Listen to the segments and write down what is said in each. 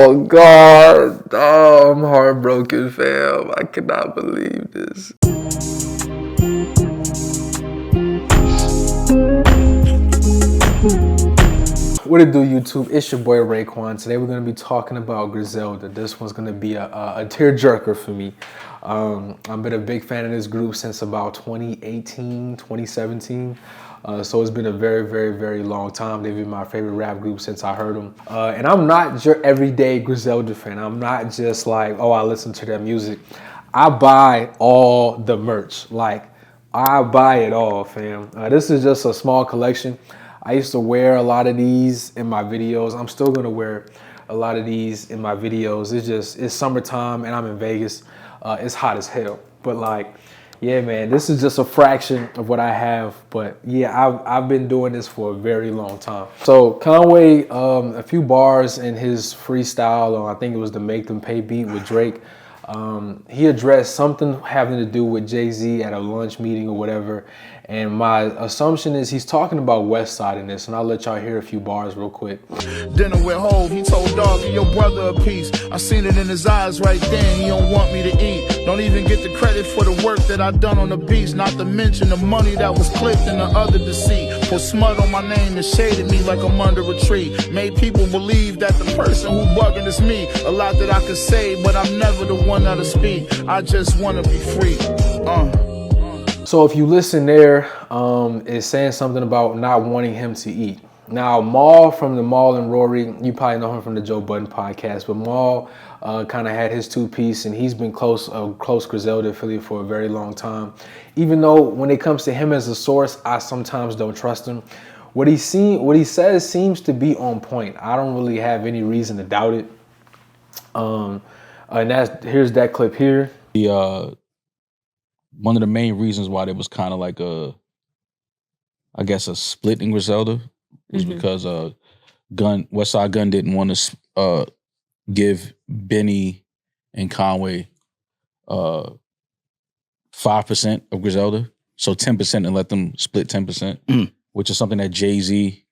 Oh God. Oh, I'm heartbroken, fam. I cannot believe this. What it do, YouTube? It's your boy RayQuan. Today we're going to be talking about Griselda. This one's going to be a tearjerker for me. I've been a big fan of this group since about 2018, 2017. So it's been a very, very, very long time. They've been my favorite rap group since I heard them. And I'm not your everyday Griselda fan. I'm not just like, oh, I listen to their music. I buy all the merch. Like, I buy it all, fam. This is just a small collection. I used to wear a lot of these in my videos. I'm still gonna wear a lot of these in my videos. It's summertime and I'm in Vegas. It's hot as hell. But like, yeah, man, this is just a fraction of what I have. But yeah, I've been doing this for a very long time. So Conway, a few bars in his freestyle, or I think it was the Make Them Pay beat with Drake. He addressed something having to do with Jay-Z at a lunch meeting or whatever. And my assumption is he's talking about West Side in this, and I'll let y'all hear a few bars real quick. Dinner with Hov, he told Dog, give your brother a piece. I seen it in his eyes right then, he don't want me to eat. Don't even get the credit for the work that I done on the beats, not to mention the money that was clipped and the other deceit. Put smut on my name and shaded me like I'm under a tree. Made people believe that the person who bugging is me. A lot that I could say, but I'm never the one that'll speak. I just wanna be free. So if you listen there, it's saying something about not wanting him to eat. Now, Maul from the Maul and Rory, you probably know him from the Joe Budden podcast, but Maul kind of had his two-piece, and he's been close Griselda affiliate for a very long time. Even though when it comes to him as a source, I sometimes don't trust him. What he says seems to be on point. I don't really have any reason to doubt it. And here's that clip here. One of the main reasons why there was kind of like a split in Griselda was because Westside Gunn didn't want to give Benny and Conway 5% of Griselda, so 10%, and let them split 10%, which is something that Jay-Z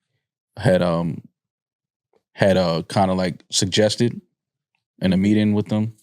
had kind of like suggested in a meeting with them,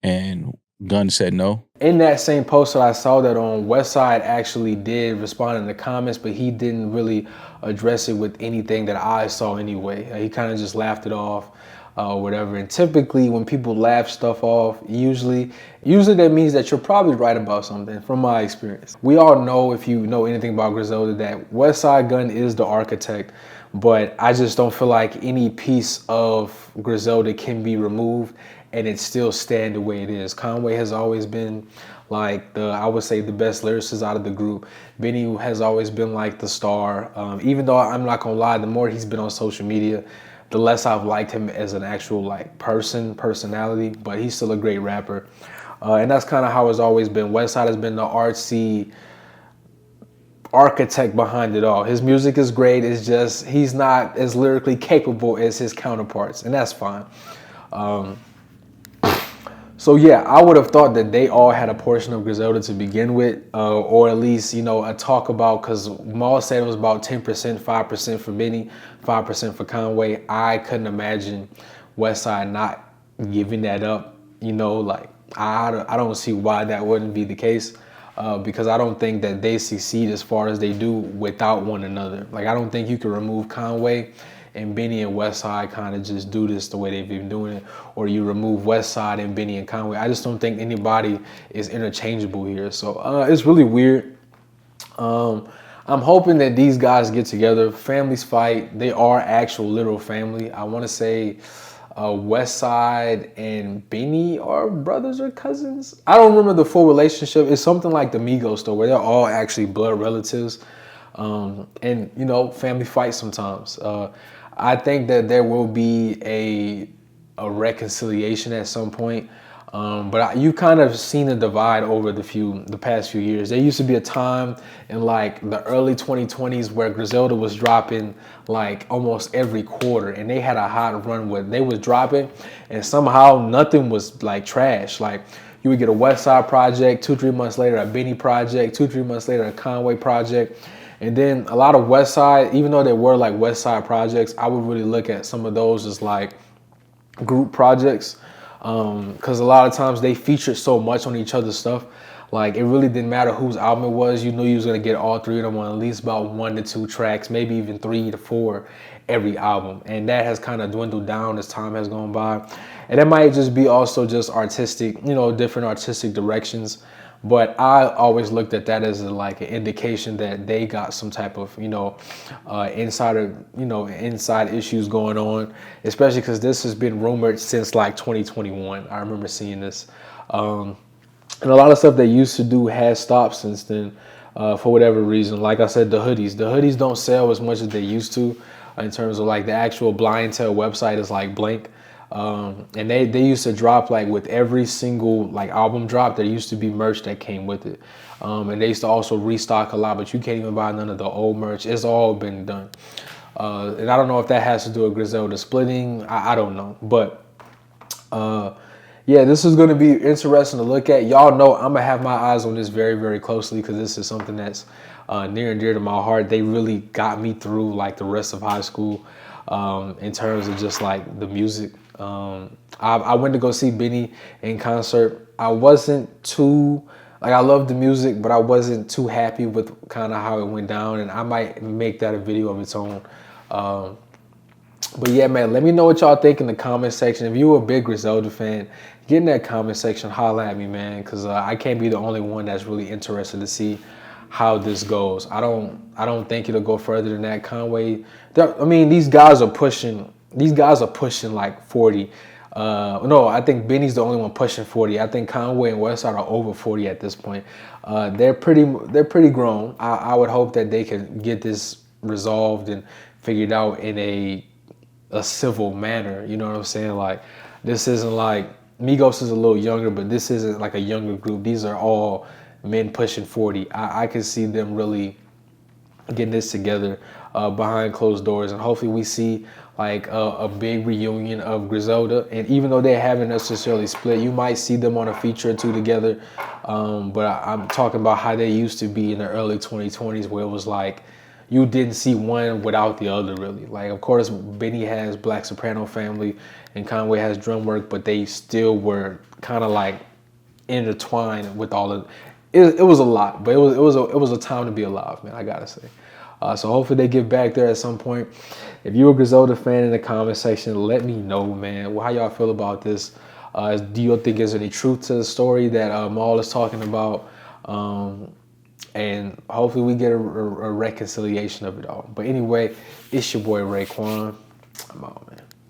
and Gunn said no. In that same post that I saw that on, Westside actually did respond in the comments, but he didn't really address it with anything that I saw anyway. He kind of just laughed it off or whatever. And typically when people laugh stuff off, usually that means that you're probably right about something, from my experience. We all know, if you know anything about Griselda, that Westside Gunn is the architect, but I just don't feel like any piece of Griselda can be removed and it still stand the way it is. Conway has always been like I would say the best lyricist out of the group. Benny has always been like the star. Even though I'm not gonna lie, the more he's been on social media, the less I've liked him as an actual like personality, but he's still a great rapper. And that's kind of how it's always been. Westside has been the artsy architect behind it all. His music is great, it's just he's not as lyrically capable as his counterparts, and that's fine. So yeah, I would have thought that they all had a portion of Griselda to begin with, or at least, you know, a talk about, because Maul said it was about 10%, 5% for Benny, 5% for Conway. I couldn't imagine Westside not giving that up, you know, like I don't see why that wouldn't be the case, because I don't think that they succeed as far as they do without one another. Like, I don't think you can remove Conway and Benny and Westside kind of just do this the way they've been doing it, or you remove Westside and Benny and Conway. I just don't think anybody is interchangeable here. So it's really weird. I'm hoping that these guys get together. Families fight. They are actual literal family. I want to say Westside and Benny are brothers or cousins. I don't remember the full relationship. It's something like the Migos though, where they're all actually blood relatives. And you know, family fights sometimes. I think that there will be a reconciliation at some point, but you kind of seen a divide over the past few years. There used to be a time in like the early 2020s where Griselda was dropping like almost every quarter, and they had a hot run where they was dropping, and somehow nothing was like trash. Like, you would get a Westside project, 2-3 months later a Benny project, 2-3 months later a Conway project. And then a lot of Westside, even though they were like Westside projects, I would really look at some of those as like group projects, because a lot of times they featured so much on each other's stuff. Like, it really didn't matter whose album it was. You knew you was gonna get all three of them on at least about 1 to 2 tracks, maybe even 3 to 4 every album. And that has kind of dwindled down as time has gone by. And that might just be also just artistic, different artistic directions. But I always looked at that as like an indication that they got some type of, inside issues going on, especially because this has been rumored since like 2021. I remember seeing this. And a lot of stuff they used to do has stopped since then, for whatever reason. Like I said, the hoodies don't sell as much as they used to, in terms of like the actual Blind Tail website is like blank. And they used to drop like with every single like album drop, there used to be merch that came with it. And they used to also restock a lot, but you can't even buy none of the old merch. It's all been done. And I don't know if that has to do with Griselda splitting. I don't know. But yeah, this is going to be interesting to look at. Y'all know I'm going to have my eyes on this very, very closely, because this is something that's near and dear to my heart. They really got me through like the rest of high school, in terms of just like the music. I went to go see Benny in concert. I wasn't too, like, I love the music, but I wasn't too happy with kind of how it went down, and I might make that a video of its own. But yeah, man, let me know what y'all think in the comment section. If you're a big Griselda fan, get in that comment section, holla at me, man, because I can't be the only one that's really interested to see how this goes. I don't think it'll go further than that. Conway, these guys are pushing like 40. No, I think Benny's the only one pushing 40. I think Conway and Westside are over 40 at this point. They're pretty grown. I would hope that they can get this resolved and figured out in a civil manner. You know what I'm saying? Like, this isn't like Migos is a little younger, but this isn't like a younger group. These are all men pushing 40. I can see them really getting this together behind closed doors, and hopefully we see like a big reunion of Griselda. And even though they haven't necessarily split, you might see them on a feature or two together. But I'm talking about how they used to be in the early 2020s, where it was like you didn't see one without the other, really. Like, of course, Benny has Black Soprano Family and Conway has Drum Work, but they still were kind of like intertwined with all of it. It was a lot, but it was a time to be alive, man, I gotta say. So hopefully they get back there at some point. If you're a Griselda fan, in the comment section, let me know, man. How y'all feel about this? Do you think there's any truth to the story that Maul is talking about? And hopefully we get a reconciliation of it all. But anyway, it's your boy RayQuan. I'm out, man.